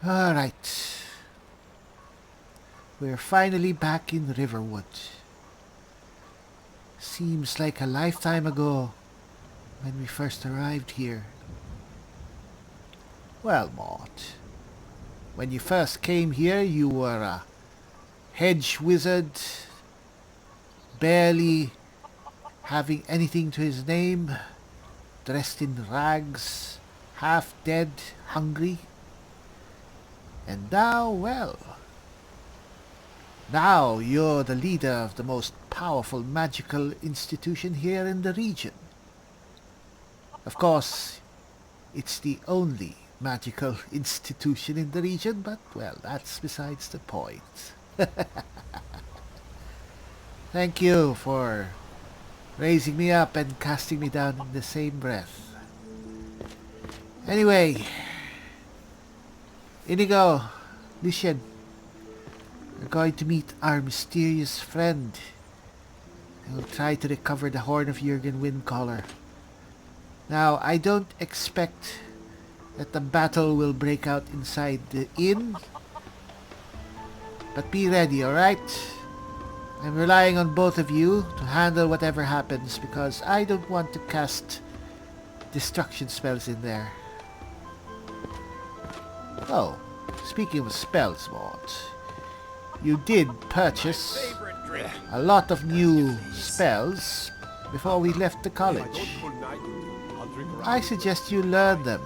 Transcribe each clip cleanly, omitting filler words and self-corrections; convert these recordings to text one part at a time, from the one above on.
Alright. We're finally back in Riverwood. Seems like a lifetime ago when we first arrived here. Well, Mort, when you first came here, you were a hedge wizard, barely having anything to his name, dressed in rags, half dead, hungry. And now, well, now you're the leader of the most powerful magical institution here in the region. Of course, it's the only magical institution in the region, but, well, that's besides the point. Thank you for raising me up and casting me down in the same breath. Anyway, Inigo, Lucian, we're going to meet our mysterious friend. We'll try to recover the horn of Jurgen Windcaller. Now, I don't expect that the battle will break out inside the inn, but be ready, alright? I'm relying on both of you to handle whatever happens because I don't want to cast destruction spells in there. Oh, speaking of spells, Mort, you did purchase a lot of new spells before we left the college. I suggest you learn them.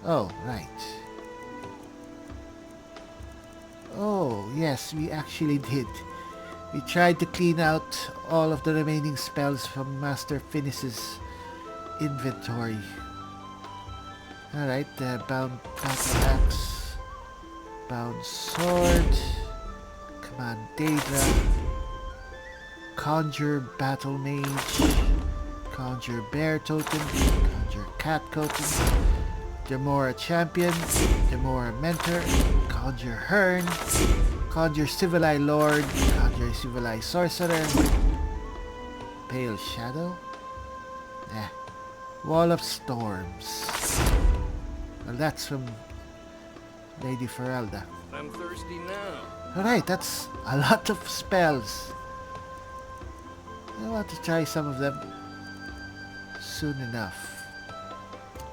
Oh, right. Oh, yes, we actually did. We tried to clean out all of the remaining spells from Master Finis's inventory. Alright, bound battle axe, bound sword, command Daedra, conjure battle mage, conjure bear totem, conjure cat totem, Demora champion, Demora mentor, conjure Hearn, conjure Civilized lord, conjure Civilized sorcerer, pale shadow, wall of storms. Well, that's from Lady Ferelda. I'm thirsty now. Alright, that's a lot of spells. I want to try some of them soon enough.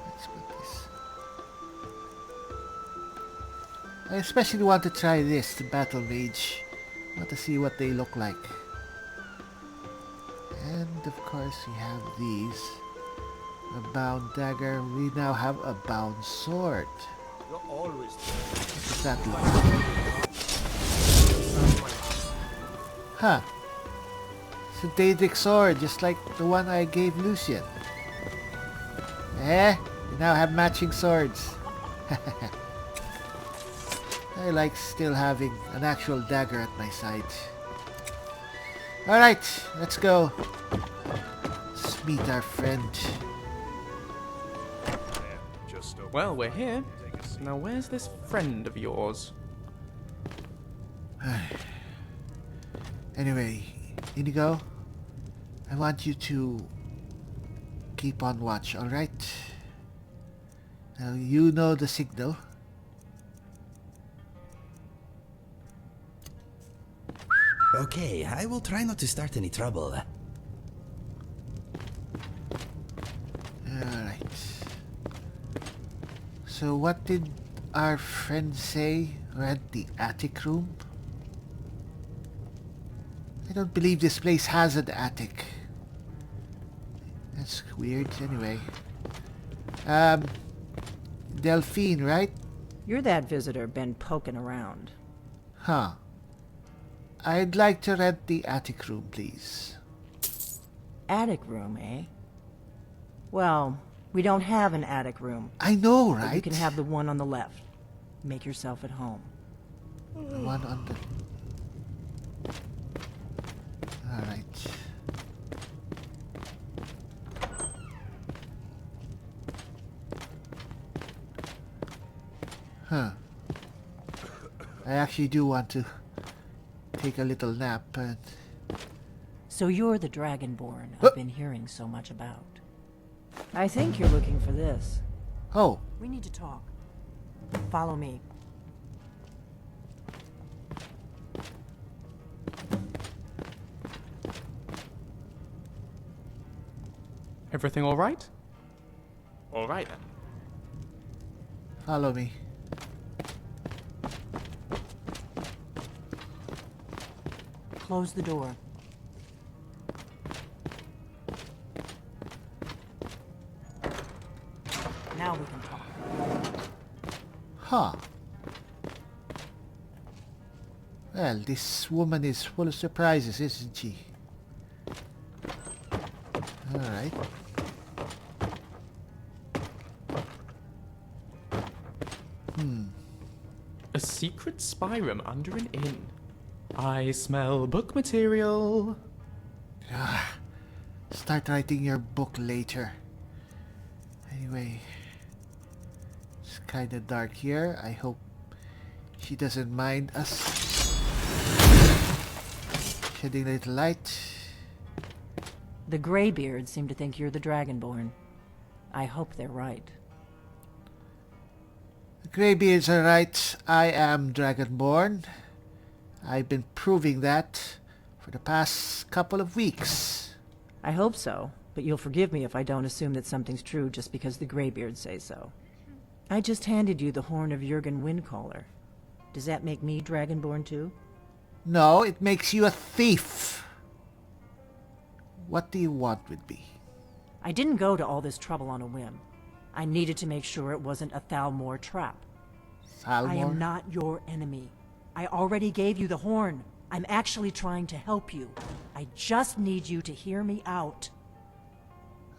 Let's put this. I especially want to try this, the Battle Mage. I want to see what they look like. And of course we have these. A bound dagger. We now have a bound sword. What does that look like? Huh. It's a Daedric sword, just like the one I gave Lucian. We now have matching swords. I like still having an actual dagger at my side. Alright, let's go. Let's meet our friend. Well, we're here. Now where's this friend of yours? Anyway, Inigo, I want you to keep on watch, alright? Now, you know the signal. Okay, I will try not to start any trouble. Alright. So what did our friend say? Rent the attic room? I don't believe this place has an attic. That's weird. Anyway. Delphine, right? You're that visitor been poking around. Huh. I'd like to rent the attic room, please. Attic room, eh? Well, we don't have an attic room. I know, But right? you can have the one on the left. Make yourself at home. The one on the... Alright. Huh. I actually do want to take a little nap and... So you're the Dragonborn I've been hearing so much about. I think you're looking for this. Oh, We need to talk. Follow me. Everything all right? All right then. Follow me. Close the door. Now we can talk. Huh. Well, this woman is full of surprises, isn't she? Alright. A secret spy room under an inn. I smell book material. Start writing your book later. Anyway, it's kinda dark here. I hope she doesn't mind us shedding a little light. The Greybeards seem to think you're the Dragonborn. I hope they're right. The Greybeards are right. I am Dragonborn. I've been proving that for the past couple of weeks. I hope so, but you'll forgive me if I don't assume that something's true just because the Greybeards say so. I just handed you the horn of Jurgen Windcaller. Does that make me Dragonborn too? No, it makes you a thief. What do you want with me? I didn't go to all this trouble on a whim. I needed to make sure it wasn't a Thalmor trap. Thalmor? I am not your enemy. I already gave you the horn. I'm actually trying to help you. I just need you to hear me out.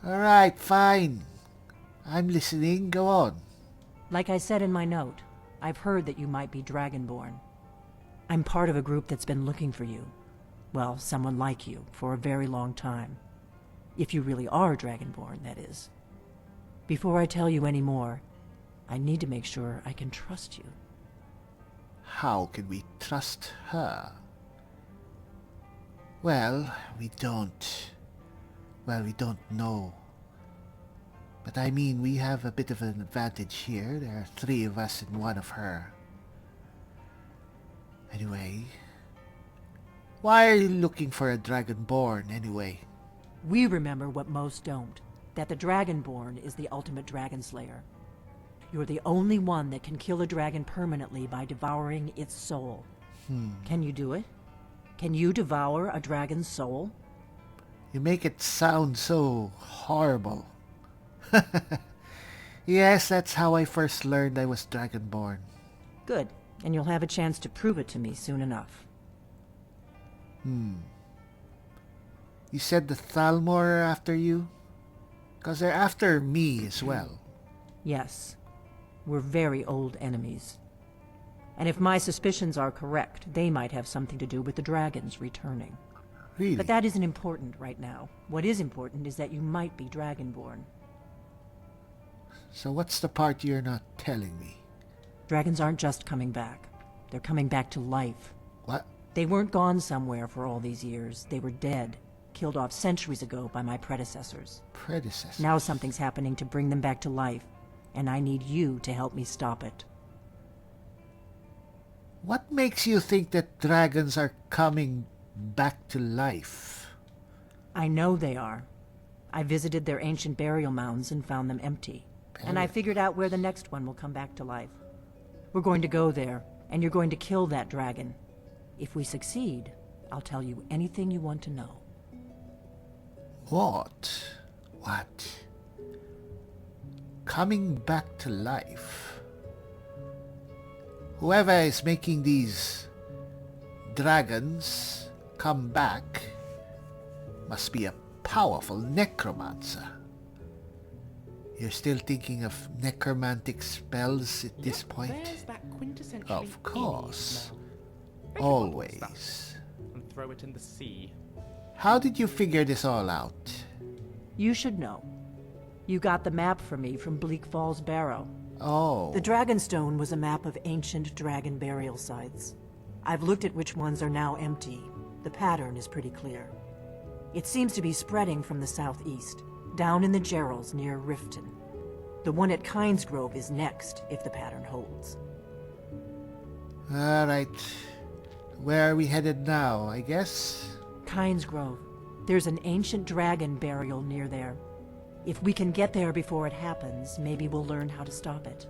Alright, fine. I'm listening. Go on. Like I said in my note, I've heard that you might be Dragonborn. I'm part of a group that's been looking for you. Well, someone like you, for a very long time. If you really are Dragonborn, that is. Before I tell you any more, I need to make sure I can trust you. How can we trust her? Well, we don't. Well, we don't know. But I mean, we have a bit of an advantage here. There are 3 of us and 1 of her. Anyway, why are you looking for a Dragonborn anyway? We remember what most don't, that the Dragonborn is the ultimate dragon slayer. You're the only one that can kill a dragon permanently by devouring its soul. Can you do it? Can you devour a dragon's soul? You make it sound so horrible. Yes, that's how I first learned I was Dragonborn. Good, and you'll have a chance to prove it to me soon enough. You said the Thalmor are after you? 'Cause they're after me as well. Yes, we're very old enemies. And if my suspicions are correct, they might have something to do with the dragons returning. Really? But that isn't important right now. What is important is that you might be Dragonborn. So what's the part you're not telling me? Dragons aren't just coming back. They're coming back to life. What? They weren't gone somewhere for all these years. They were dead, killed off centuries ago by my predecessors. Predecessor? Now something's happening to bring them back to life, and I need you to help me stop it. What makes you think that dragons are coming back to life? I know they are. I visited their ancient burial mounds and found them empty. And I figured out where the next one will come back to life. We're going to go there, and you're going to kill that dragon. If we succeed, I'll tell you anything you want to know. What? What? Coming back to life? Whoever is making these dragons come back must be a powerful necromancer. You're still thinking of necromantic spells at this point? There's that quintessentially Of course. smell. Make a bottle of Always. stuff and throw it in the sea. How did you figure this all out? You should know. You got the map for me from Bleak Falls Barrow. Oh, The Dragonstone was a map of ancient dragon burial sites. I've looked at which ones are now empty. The pattern is pretty clear. It seems to be spreading from the southeast, down in the Gerals near Riften. The one at Kynesgrove is next, if the pattern holds. Alright. Where are we headed now, I guess? Kynesgrove. There's an ancient dragon burial near there. If we can get there before it happens, maybe we'll learn how to stop it.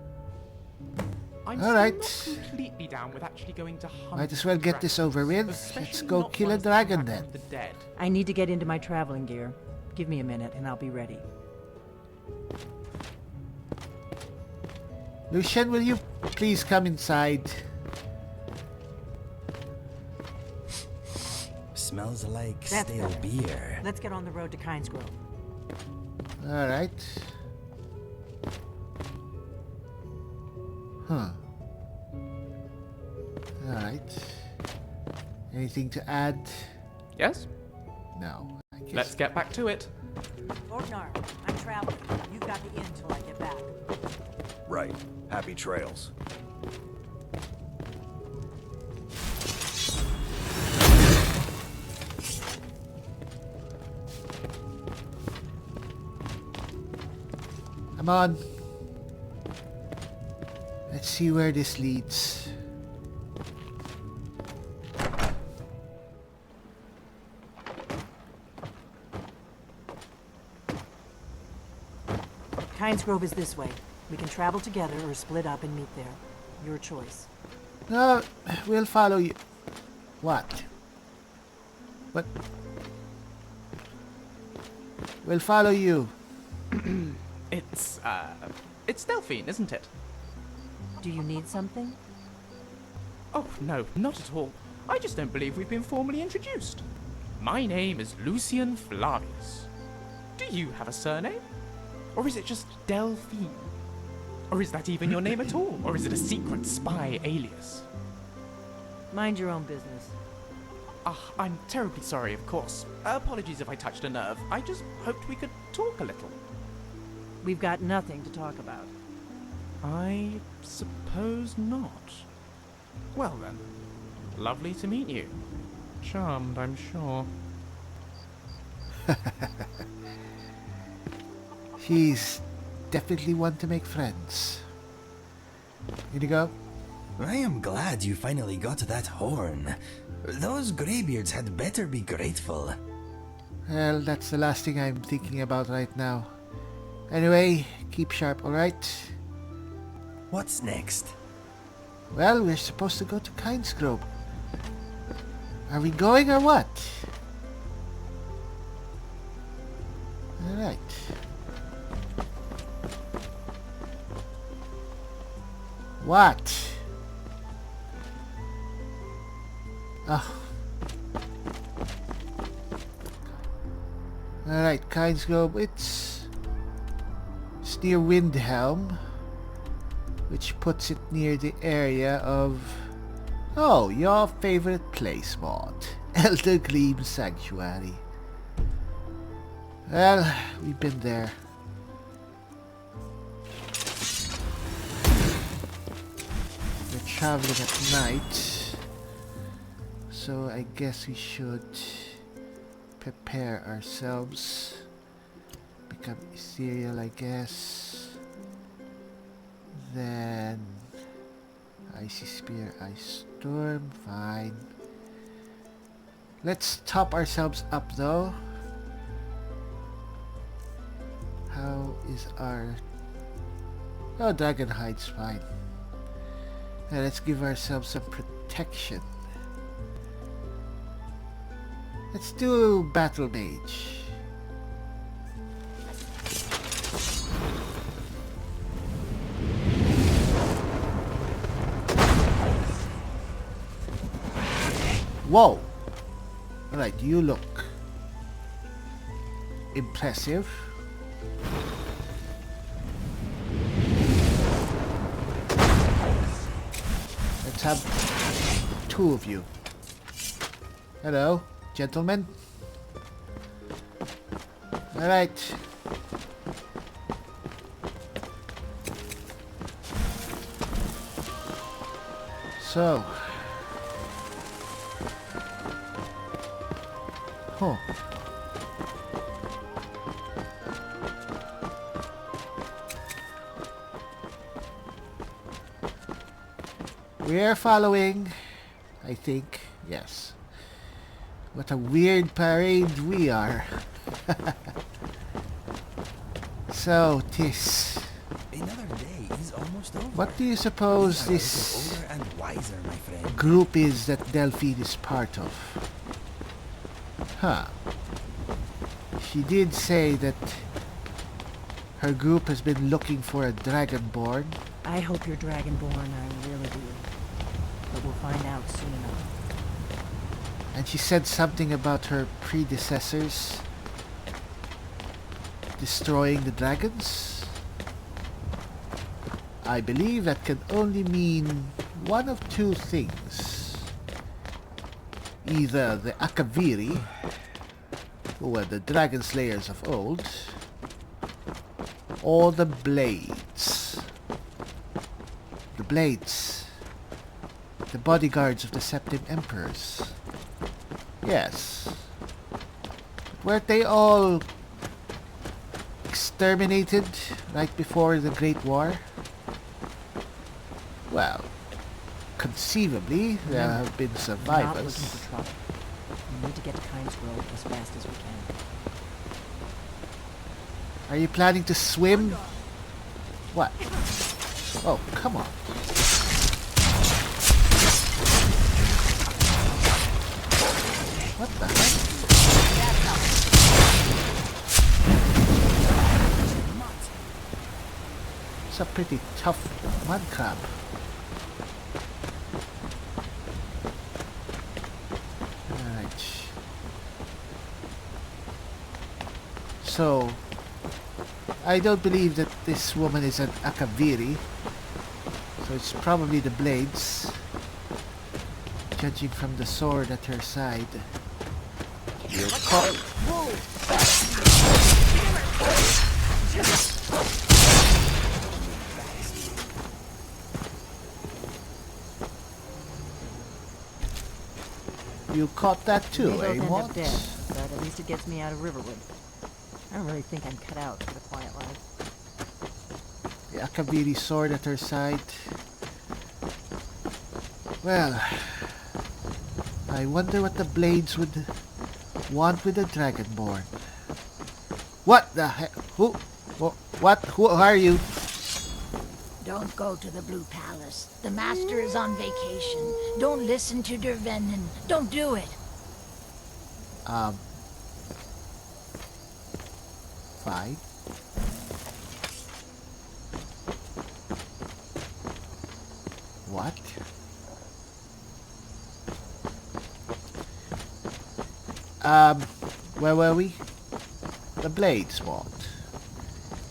I'm Alright. still not completely down with actually going to hunt Might as well get this over with. especially Let's go not kill a ones that dragon come back then. from the dead. I need to get into my traveling gear. Give me a minute and I'll be ready. Lucian, will you please come inside? Smells like That's stale better. beer. Let's get on the road to Kynesgrove. Alright. Huh. Alright. Anything to add? Yes? No. I guess. Let's get back to it. Ordnar, I'm traveling. You've got the inn till I get back. Right. Happy trails. Come on. Let's see where this leads. Kynesgrove is this way. We can travel together or split up and meet there. Your choice. No, we'll follow you. What? What? We'll follow you. It's Delphine, isn't it? Do you need something? Oh, no, not at all. I just don't believe we've been formally introduced. My name is Lucian Flavius. Do you have a surname? Or is it just Delphine? Or is that even your name at all? Or is it a secret spy alias? Mind your own business. Ah, I'm terribly sorry, of course. Apologies if I touched a nerve. I just hoped we could talk a little. We've got nothing to talk about. I suppose not. Well then, lovely to meet you. Charmed, I'm sure. She's definitely one to make friends. Here you go. I am glad you finally got that horn. Those greybeards had better be grateful. Well, that's the last thing I'm thinking about right now. Anyway, keep sharp, alright? What's next? Well, we're supposed to go to Kynesgrove. Are we going or what? Alright. What? Oh. Alright, Kynesgrove, it's near Windhelm, which puts it near the area of, oh, your favorite place, Mort. Elder Gleam Sanctuary. Well, we've been there. We're traveling at night, so I guess we should prepare ourselves. Become ethereal, I guess. Then Icy Spear, Ice Storm, fine. Let's top ourselves up though. How is our... Oh, Dragon Hide's fine. And let's give ourselves some protection. Let's do Battle Mage. Whoa! Alright, you look impressive. Let's have two of you. Hello, gentlemen. Alright. So. Huh. We're following, I think. Yes. What a weird parade we are. So, Tis, Another day is almost over. what do you suppose We are this getting older and wiser, my friend. group is that Delphine is part of? Huh. She did say that her group has been looking for a dragonborn. I hope you're Dragonborn, I really do. But we'll find out soon enough. And she said something about her predecessors destroying the dragons. I believe that can only mean one of two things. Either the Akaviri, who were the dragon slayers of old, or the Blades. The Blades. The bodyguards of the Septim Emperors. Yes. But weren't they all exterminated right before the Great War? Well, conceivably, there have been We're not survivors. looking for trouble. We need to get to Kynesgrove as fast as we can. Are you planning to swim? What? Oh, come on. What the heck? It's a pretty tough mud crab. Alright. So, I don't believe that this woman is an Akaviri. So it's probably the Blades. Judging from the sword at her side. You're caught. You caught that We too, may both eh, end Mort? up dead, but at least it gets me out of Riverwood. I don't really think I'm cut out for the quiet life. The Akaviri sword at her side. Well, I wonder what the Blades would want with a Dragonborn. What the heck? Who? What? Who are you? Don't go to the Blue Palace. The Master is on vacation. Don't listen to Der Vennen. Don't do it. Fine. What? Where were we? The Blades, Mort.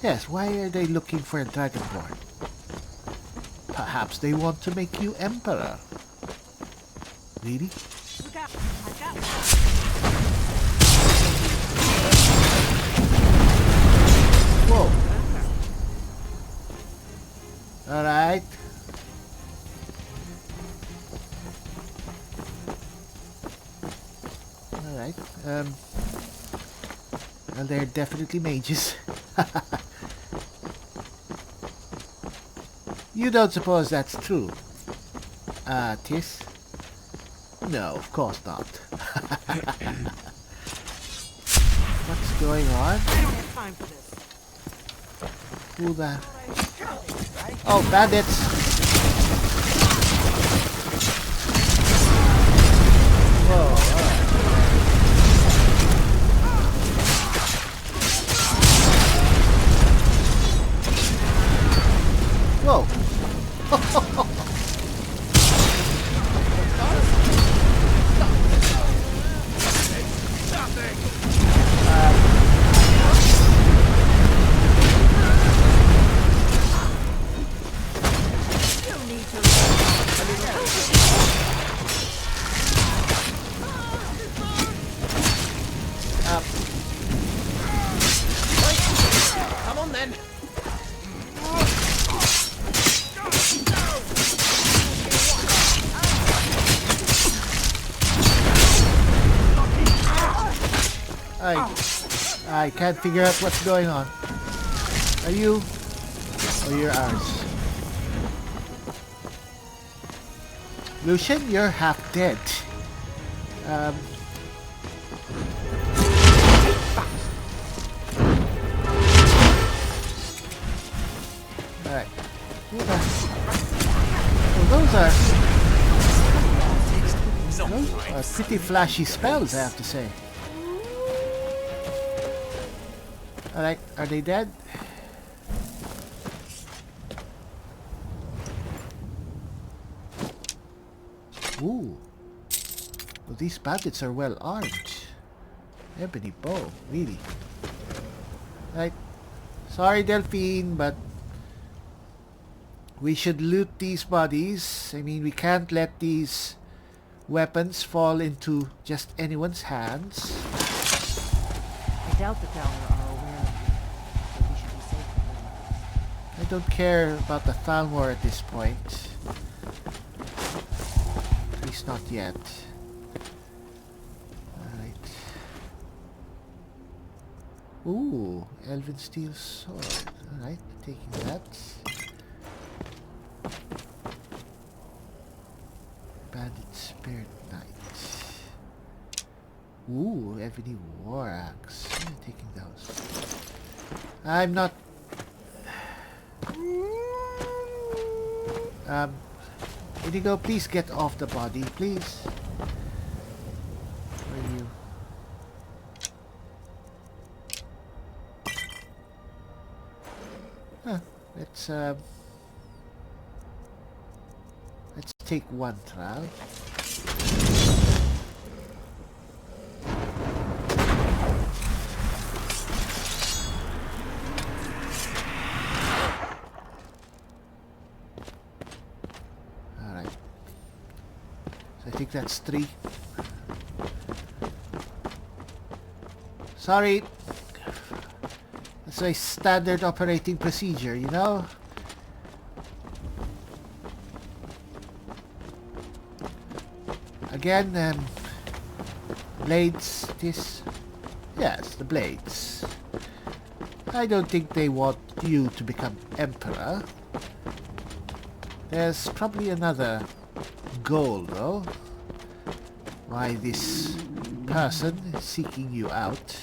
Yes, why are they looking for a Dragonborn? Perhaps they want to make you Emperor. Really? Whoa. Alright. Alright. Well, they're definitely mages. You don't suppose that's true? Tis? No, of course not. What's going on? I don't have time for this. Who the... Oh, bandits! Whoa, alright. Whoa! Come on then. I can't figure out what's going on. Are you? Or you're ours? Lucian, you're half dead. Alright. Well, those are pretty flashy spells, I have to say. Alright, are they dead? Ooh. Well, these bandits are well armed. Ebony bow, really. Right. Sorry, Delphine, but we should loot these bodies. I mean, we can't let these weapons fall into just anyone's hands. I doubt the Thalmor are aware of you, so we should be safe from them. I don't care about the Thalmor at this point. At least not yet. Alright. Ooh, Elven Steel Sword. Alright, taking that. Bandit Spirit Knight. Ooh, Ebony War Axe. I'm taking those. I'm not... Indigo, please get off the body, please. Where are you? Huh, let's take one trial. I think that's 3. Sorry. That's a standard operating procedure, you know? Again, blades, this... Yes, the blades. I don't think they want you to become emperor. There's probably another goal, though. Why this person is seeking you out.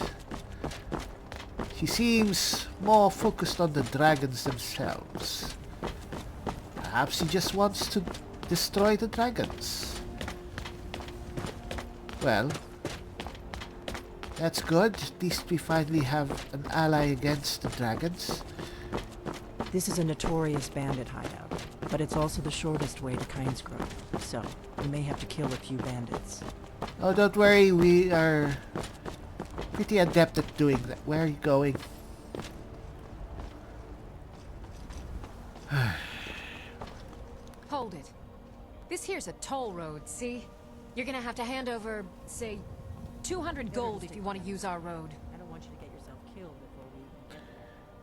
She seems more focused on the dragons themselves. Perhaps he just wants to destroy the dragons. Well, that's good. At least we finally have an ally against the dragons. This is a notorious bandit hideout, but it's also the shortest way to Kynesgrove, so we may have to kill a few bandits. Oh, don't worry, we are pretty adept at doing that. Where are you going? Hold it. This here's a toll road, see? You're gonna have to hand over, say, 200 gold if you want to use our road. I don't want you to get yourself killed before we get there.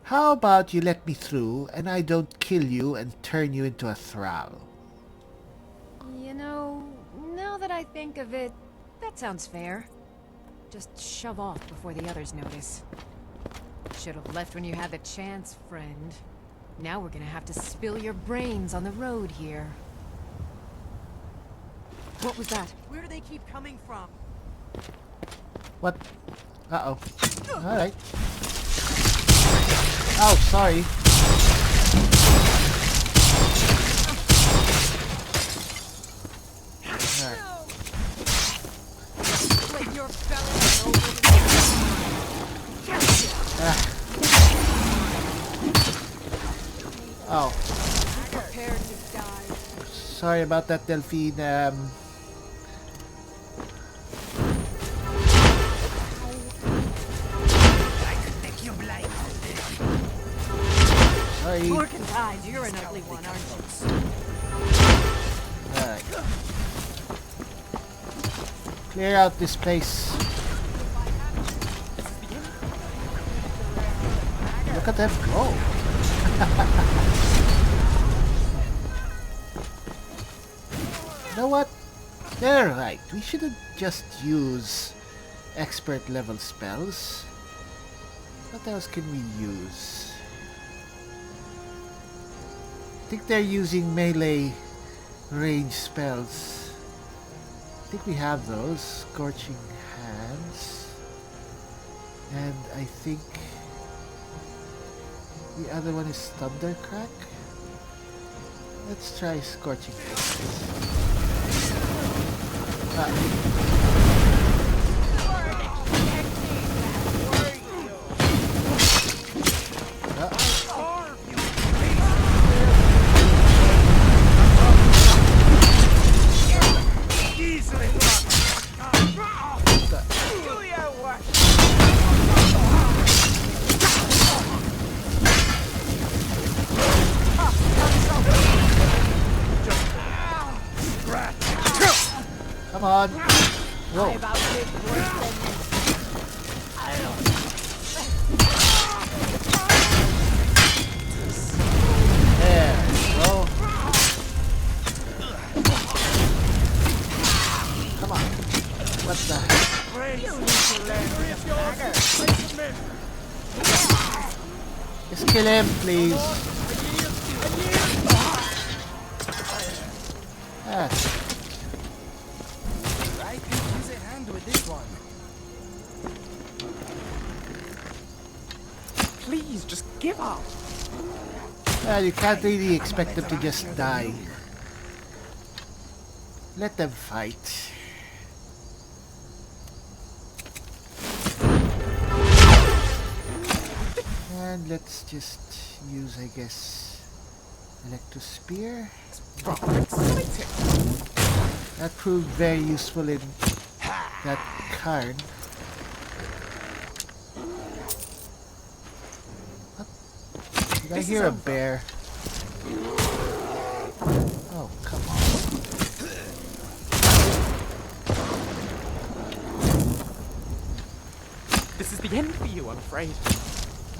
How about you let me through and I don't kill you and turn you into a thrall? You know, now that I think of it, that sounds fair. Just shove off before the others notice. Should have left when you had the chance, friend. Now we're gonna have to spill your brains on the road here. What was that? Where do they keep coming from? What? Uh-oh. Alright. Oh, sorry. Alright. Let your fellas over. Oh. Prepare to die. Sorry about that, Delphine. Sorry. Pork and pies, you're an ugly one, aren't you? Alright. Clear out this place. Look at them go. You know what? They're right. We shouldn't just use expert level spells. What else can we use? I think they're using melee range spells. I think we have those. Scorching Hands. And I think the other one is Thundercrack. Let's try Scorching Hands. Come on. Whoa. There we go. Come on. What the heck? Just kill him, please. Ah. Please, just give up. Well, you can't really expect them to just die. Let them fight. And let's just use, I guess, Electrospear. That proved very useful in that Karn. Did I hear a bear? Oh, come on. This is the end for you, I'm afraid.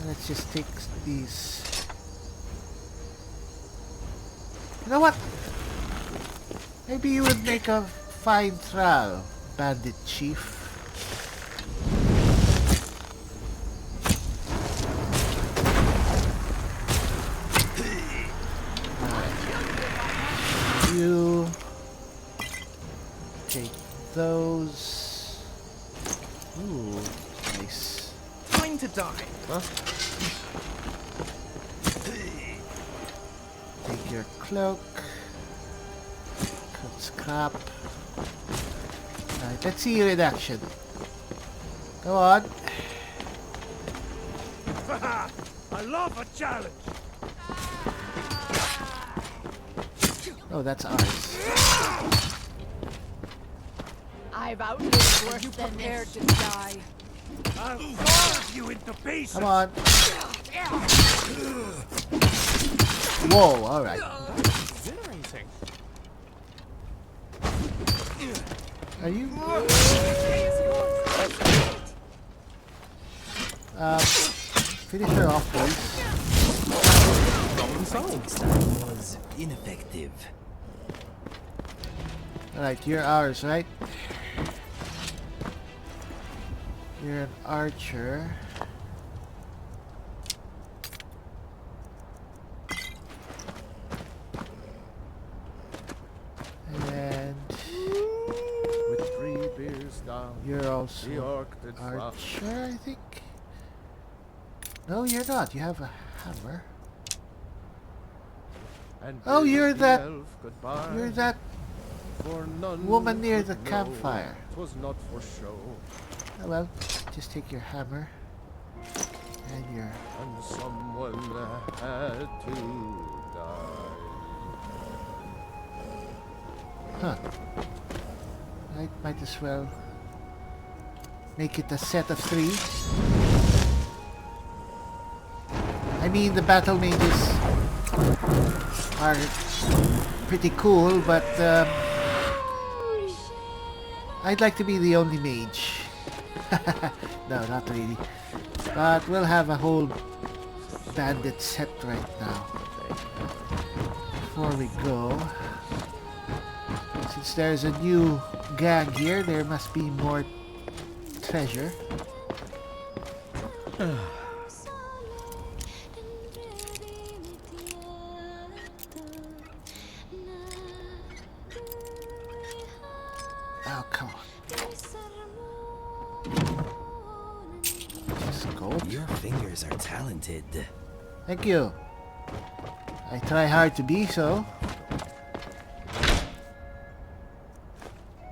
Let's just take these. You know what? Maybe you would make a fine trial, Bandit Chief. You take those. Ooh, nice. Time to die. Huh? Take your cloak. Cut scrap. Alright, let's see you in action. Go on. I love a challenge. Oh, that's ours. I've outlived worse than Prepared this. to die. I'll carve you into pieces. Come on. Whoa, alright. Exhilarating. Are you? Finish her off, please. Fighting style was ineffective. Alright, you're ours, right? You're an archer. And With 3 beers down, you're the also orc did fly. archer, I think? No, you're not. You have a hammer. And Oh, bid you're the that- elf goodbye, You're that for none woman near could the know campfire. 'twas not for show, Oh well, just take your hammer. And your... and someone had to die. Huh. I might as well make it a set of 3. I mean, the battle mages are pretty cool, but I'd like to be the only mage. No, not really. But we'll have a whole bandit set right now. Before we go, since there's a new gang here, there must be more treasure. Oh, come on. Just go. Your fingers are talented. Thank you. I try hard to be so.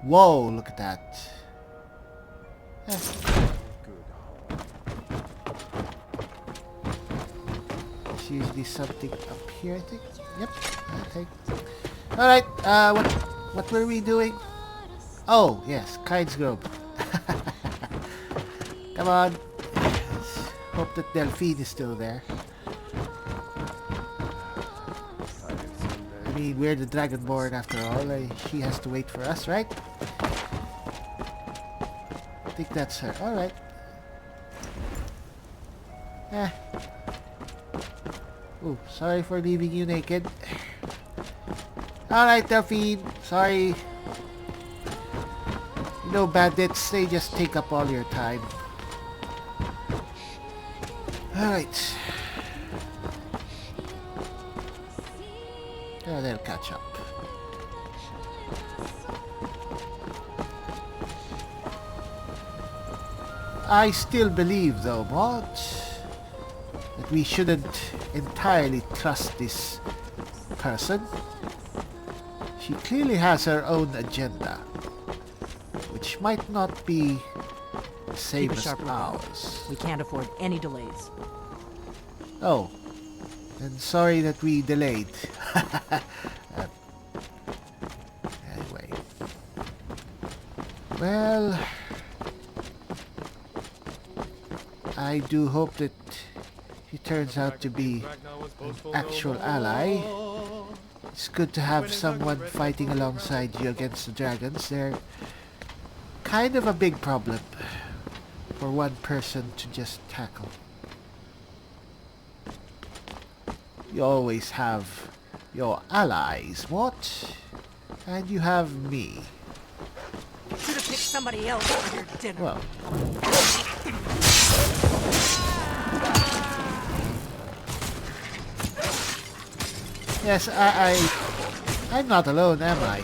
Whoa, look at that. Eh. There's usually something up here, I think. Yep, I think. Alright, what were we doing? Oh, yes, Kynesgrove. Come on. Let's hope that Delphine is still there. I mean, we're the Dragonborn after all. She has to wait for us, right? I think that's her. Alright. Ooh, sorry for leaving you naked. Alright, Delphine. Sorry. You know, bandits, they just take up all your time. Alright. Yeah, they'll catch up. I still believe, though, Mort, that we shouldn't entirely trust this person. She clearly has her own agenda, which might not be the same Keep a as sharp lookout. ours. We can't afford any delays. Oh, and sorry that we delayed. Anyway. Well, I do hope that he turns out to be an actual ally. It's good to have someone fighting alongside you against the dragons. They're kind of a big problem for one person to just tackle. You always have your allies, Mort, and you have me. Should have picked somebody else for your dinner. Well, yes, I'm not alone, am I?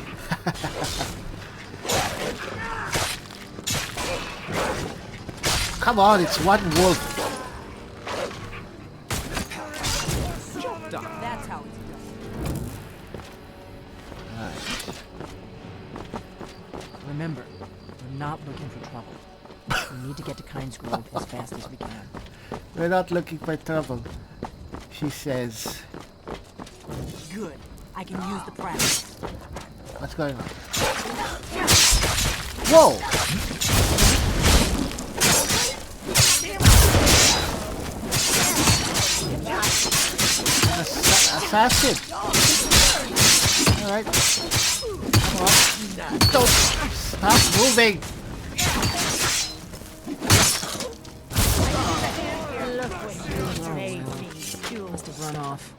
Come on, it's one wolf. That's how it's done. Remember, we're not looking for trouble. We need to get to Kynesgrove as fast as we can. We're not looking for trouble, she says. Good. I can use the practice. What's going on? Whoa! Assassin! Alright. Come on. Don't stop moving! Must have run off.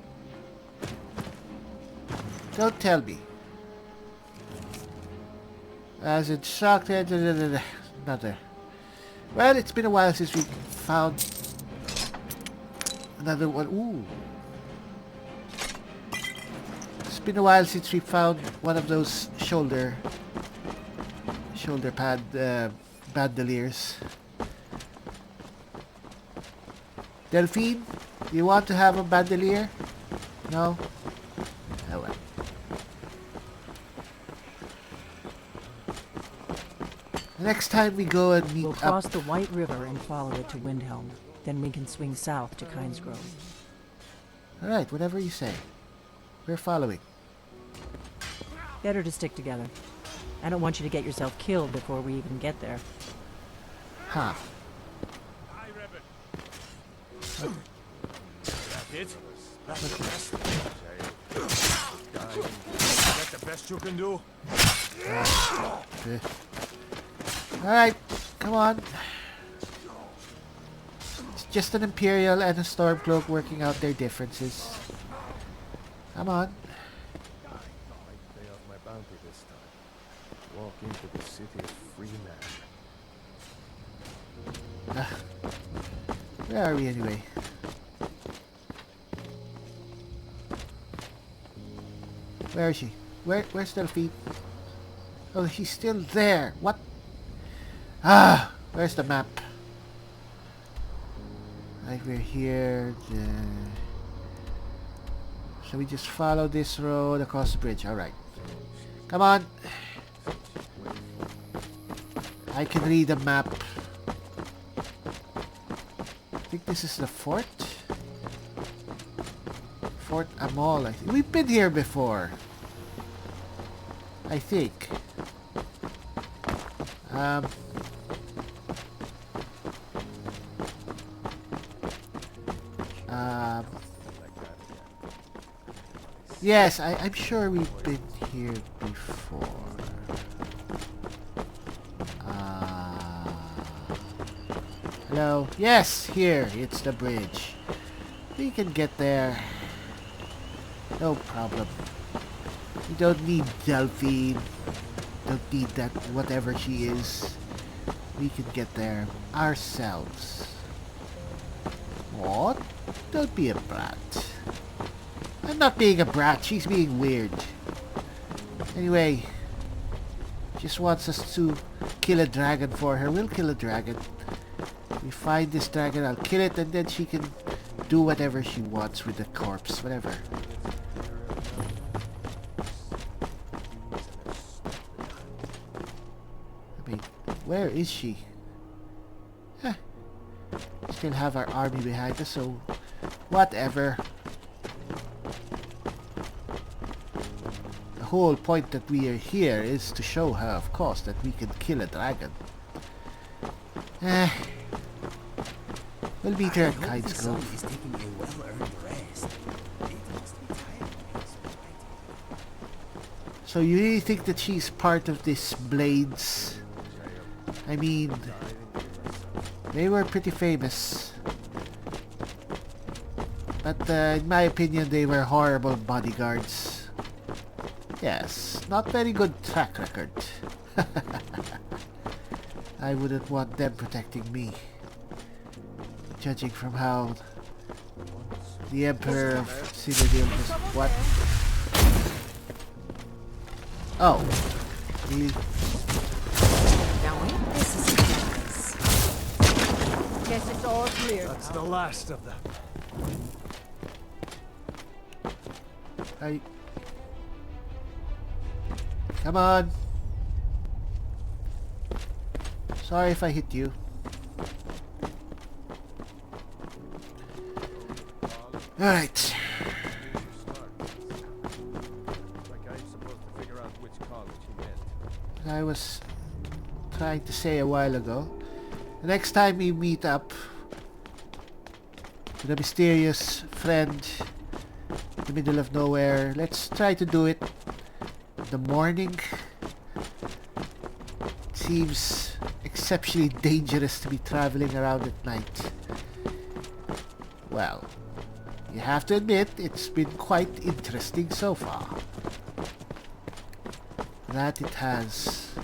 Don't tell me. As it shocked another. Well, it's been a while since we found another one. Ooh. It's been a while since we found one of those shoulder pad bandoliers. Delphine, you want to have a bandolier? No? Oh well. Next time we go and meet We'll up. cross the White River and follow it to Windhelm. Then we can swing south to Kynesgrove. Alright, whatever you say. We're following. Better to stick together. I don't want you to get yourself killed before we even get there. Huh. It? That's the best. Is that the best you can do? Alright, come on. It's just an Imperial and a Stormcloak working out their differences. Come on. Pay off my bounty this time. Walk into the city a free man. Where are we anyway? Where is she? Where's Delphine? Oh, he's still there. What? Ah, where's the map? Right, we're here. So we just follow this road across the bridge. Alright. Come on. I can read the map. I think this is the fort. Fort Amol, I think. We've been here before. I think. Yes, I'm sure we've been here before. Hello? Yes, here. It's the bridge. We can get there. No problem. We don't need Delphine. Don't need that whatever she is. We can get there ourselves. What? Don't be a brat. I'm not being a brat. She's being weird. Anyway, just wants us to kill a dragon for her. We'll kill a dragon. We find this dragon, I'll kill it, and then she can do whatever she wants with the corpse. Whatever. I mean, where is she? Huh. Still have our army behind us, so whatever. The whole point that we are here is to show her, of course, that we can kill a dragon. We'll meet her at Kynesgrove. Is taking a well-earned rest. It must be tiring. So you really think that she's part of this Blades? I mean, they were pretty famous. But in my opinion, they were horrible bodyguards. Yes, not very good track record. I wouldn't want them protecting me. Judging from how the Emperor of Citadel was... What? Oh. Really? Now ain't this a surprise? Guess it's all clear. That's the last of them. Come on. Sorry if I hit you. Alright. I was trying to say a while ago. The next time we meet up with a mysterious friend in the middle of nowhere, let's try to do it in the morning. It seems exceptionally dangerous to be traveling around at night. Well, you have to admit, it's been quite interesting so far. That it has.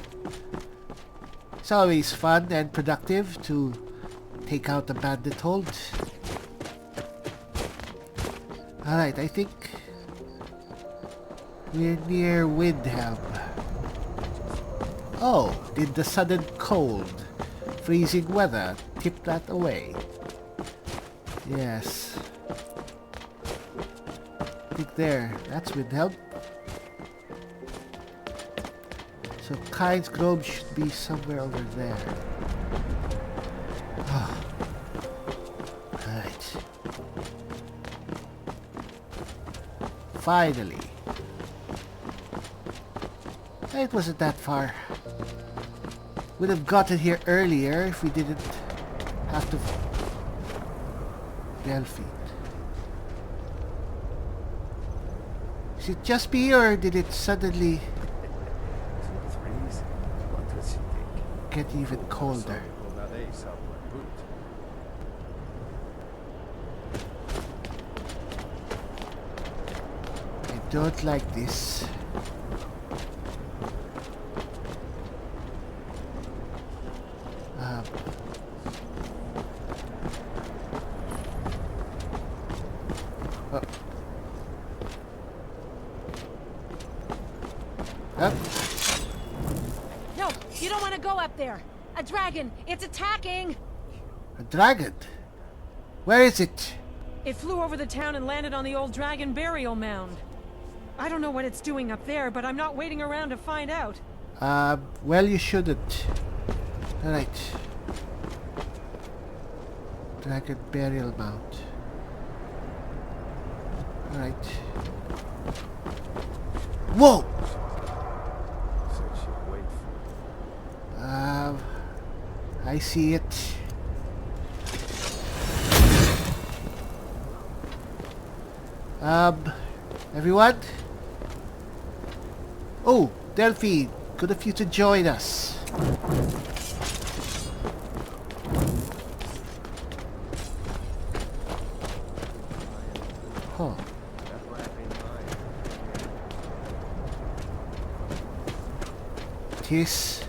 It's always fun and productive to take out the bandit hold. Alright, I think we're near Windhelm. Oh, did the sudden cold, freezing weather tip that away? Yes. I think there, that's Windhelm. So Kynesgrove should be somewhere over there. Oh. Alright. Finally. It wasn't that far. Would have gotten here earlier if we didn't have to Delphi. Is it just me or did it suddenly get even colder? I don't like this. You don't want to go up there. A dragon. It's attacking. A dragon? Where is it? It flew over the town and landed on the old dragon burial mound. I don't know what it's doing up there, but I'm not waiting around to find out. Well, you shouldn't. Alright. Dragon burial mound. Alright. Whoa! Said she'd wait for I see it. Everyone? Oh, Delphine, good of you to join us. Huh. that laughing eye. Tis.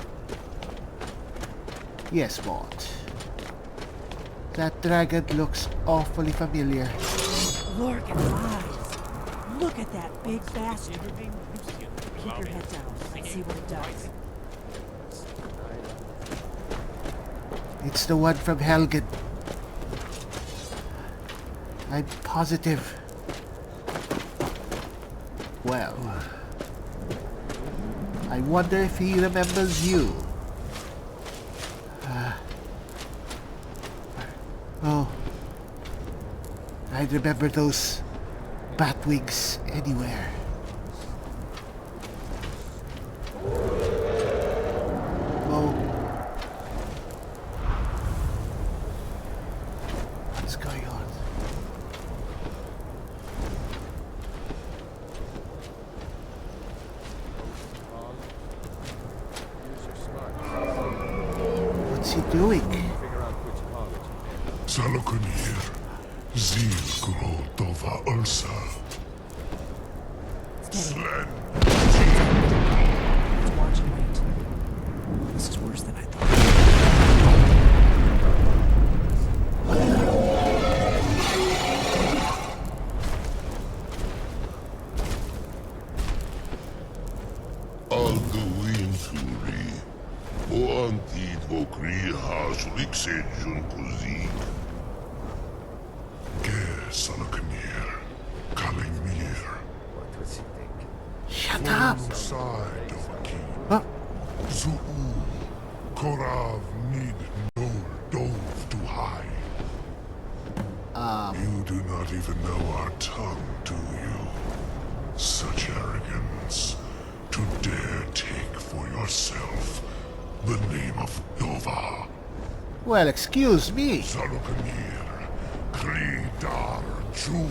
Yes, Mort. That dragon looks awfully familiar. Lork and eyes. Look at that big bastard. Keep your head down. Let's see what it does. It's the one from Helgen. I'm positive. Well, I wonder if he remembers you. Oh, I'd remember those bat wings anywhere. Oh. What's going on? Use your smart. What's he doing? Figure out which college. Zalokunir, Zil Gro Dova Ursa, Slen. Let's watch and wait. This is worse than I thought. Alduinturi, o antid vokri hasuliksejun kuzik. Ge Zalokunir, Kalingmir, What would she think? Shut up! side of a king. Huh? Zuu, Korav need no dove to hide. You do not even know our tongue, do you? Such arrogance, to dare take for yourself the name of Dova. Well, excuse me. Zalukanir, Kridar Jur.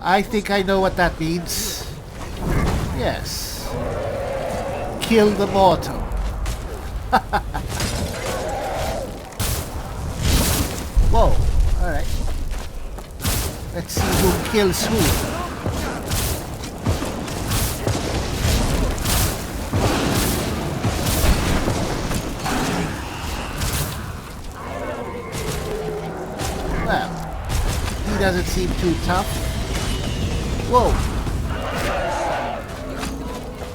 I think I know what that means. Yes. Kill the mortal. Whoa, alright. Let's see who kills who. Well, he doesn't seem too tough. Whoa.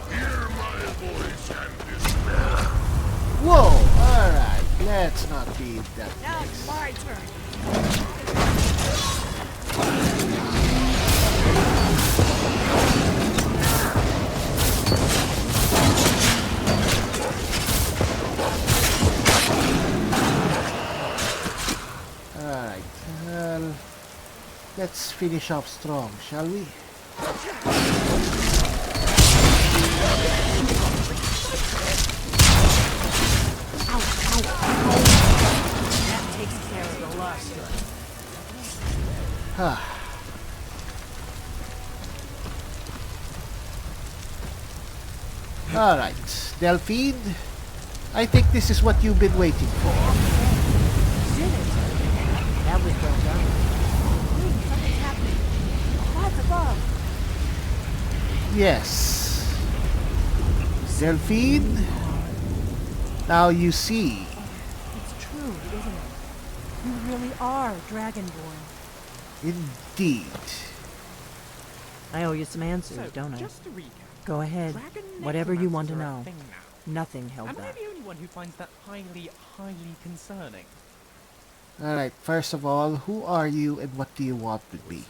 Hear my voice and despair. Whoa, alright. Let's not be that place. My turn. Alright, well, let's finish off strong, shall we? That takes care of the lust. Alright, Delphine, I think this is what you've been waiting for. Did it? That was well done. Wait, something's happening. What's above? Yes. Delphine, now you see. It's true, isn't it? You really are Dragonborn. Indeed. I owe you some answers, So, don't I? just to recap, Go ahead. Dragon Whatever you want to necromancer a know. thing now? Nothing held Am I back. the only one who finds that highly, highly concerning? Alright, first of all, who are you and what do you want with me?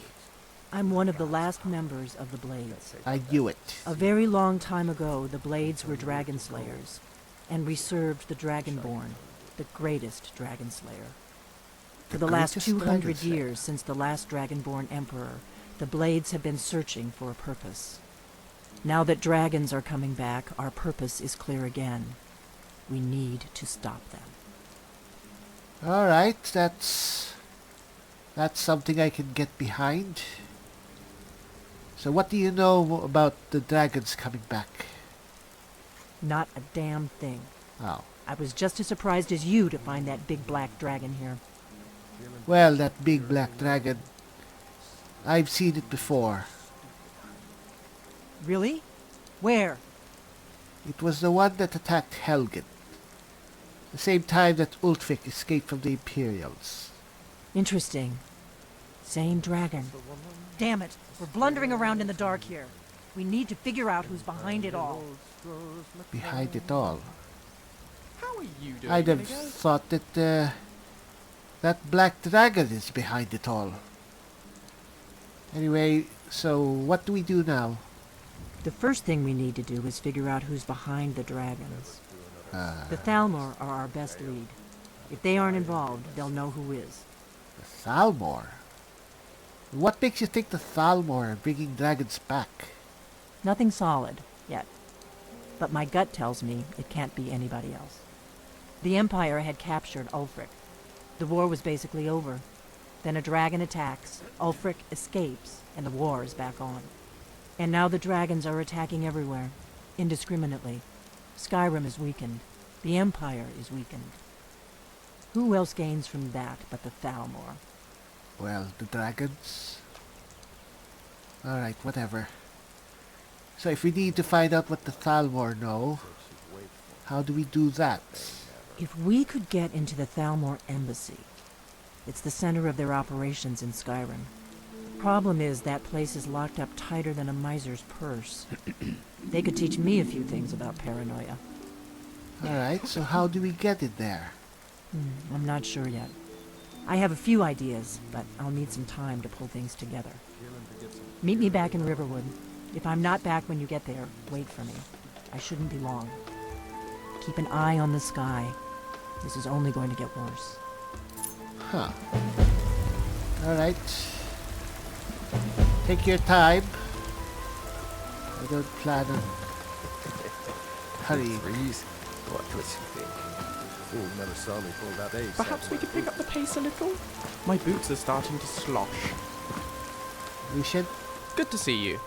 I'm one of the last members of the Blades. I knew it. A very long time ago, the Blades were dragon slayers, and we served the Dragonborn, the greatest dragon slayer. For the last greatest 200 dragon slayer. years since the last Dragonborn Emperor, the Blades have been searching for a purpose. Now that dragons are coming back, our purpose is clear again. We need to stop them. Alright, that's something I can get behind. So what do you know about the dragons coming back? Not a damn thing. Oh. I was just as surprised as you to find that big black dragon here. Well, that big black dragon, I've seen it before. Really? Where? It was the one that attacked Helgen. The same time that Ulfric escaped from the Imperials. Interesting. Same dragon. Damn it, we're blundering around in the dark here. We need to figure out who's behind it all. Behind it all. How are you doing, I'd have Inigo? thought that that black dragon is behind it all. Anyway, so what do we do now? The first thing we need to do is figure out who's behind the dragons. The Thalmor are our best lead. If they aren't involved, they'll know who is. The Thalmor? What makes you think the Thalmor are bringing dragons back? Nothing solid, yet. But my gut tells me it can't be anybody else. The Empire had captured Ulfric. The war was basically over. Then a dragon attacks, Ulfric escapes, and the war is back on. And now the dragons are attacking everywhere, indiscriminately. Skyrim is weakened. The Empire is weakened. Who else gains from that but the Thalmor? Well, the dragons? Alright, whatever. So if we need to find out what the Thalmor know, how do we do that? If we could get into the Thalmor embassy, it's the center of their operations in Skyrim. Problem is that place is locked up tighter than a miser's purse. They could teach me a few things about paranoia. Alright, so how do we get in there? I'm not sure yet. I have a few ideas, but I'll need some time to pull things together. Meet me back in Riverwood. If I'm not back when you get there, wait for me. I shouldn't be long. Keep an eye on the sky. This is only going to get worse. Huh. Alright. Take your time. I don't plan on hurrying. Freeze? What was you think? Fool never saw me pull that ace. Perhaps we could pick up the pace a little? My boots are starting to slosh. Lucian? Good to see you.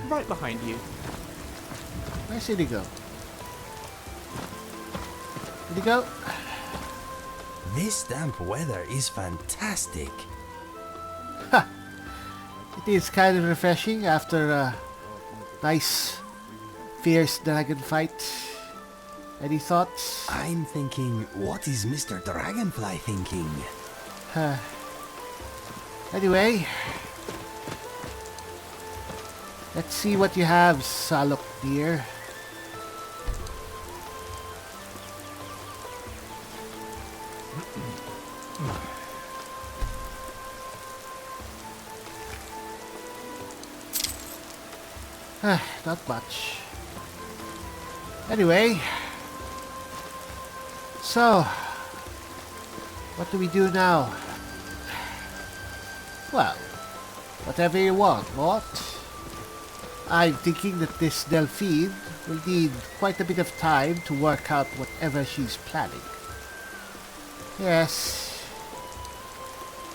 Right behind you. Where's Inigo? Inigo? This damp weather is fantastic. It is kind of refreshing after a nice, fierce dragon fight. Any thoughts? I'm thinking, what is Mr. Dragonfly thinking? Anyway, let's see what you have, Salop dear. Not much. Anyway, so what do we do now? Well, whatever you want, Mort. I'm thinking that this Delphine will need quite a bit of time to work out whatever she's planning. Yes.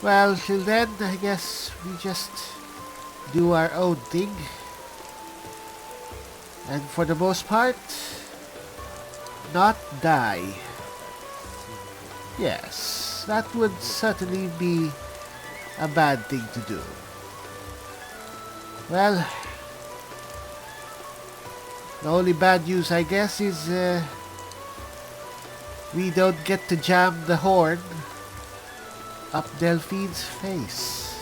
Well, till then, I guess we just do our own thing. And for the most part, not die. Yes, that would certainly be a bad thing to do. Well, the only bad news, I guess, is we don't get to jam the horn up Delphine's face.